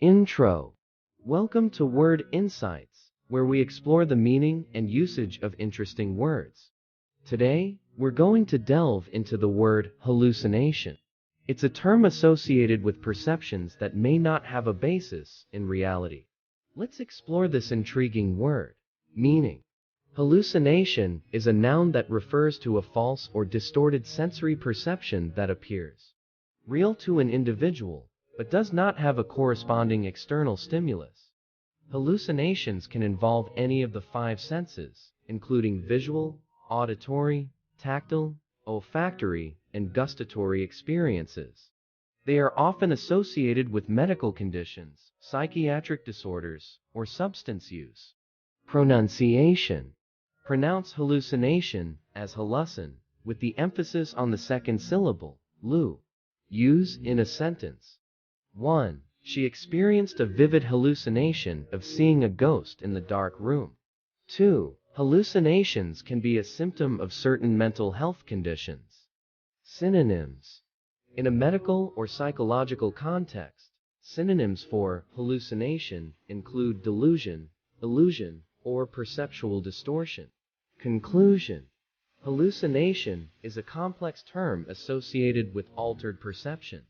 Intro. Welcome to Word Insights, where we explore the meaning and usage of interesting words. Today, we're going to delve into the word hallucination. It's a term associated with perceptions that may not have a basis in reality. Let's explore this intriguing word. Meaning. Hallucination is a noun that refers to a false or distorted sensory perception that appears real to an individual, but does not have a corresponding external stimulus. Hallucinations can involve any of the five senses, including visual, auditory, tactile, olfactory, and gustatory experiences. They are often associated with medical conditions, psychiatric disorders, or substance use. Pronunciation. Pronounce hallucination as hallucin, with the emphasis on the second syllable, lu. Use in a sentence. 1. She experienced a vivid hallucination of seeing a ghost in the dark room. 2. Hallucinations can be a symptom of certain mental health conditions. Synonyms. In a medical or psychological context, synonyms for hallucination include delusion, illusion, or perceptual distortion. Conclusion. Hallucination is a complex term associated with altered perceptions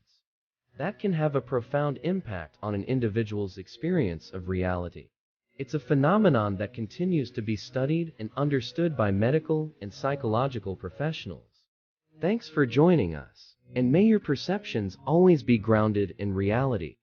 that can have a profound impact on an individual's experience of reality. It's a phenomenon that continues to be studied and understood by medical and psychological professionals. Thanks for joining us, and may your perceptions always be grounded in reality.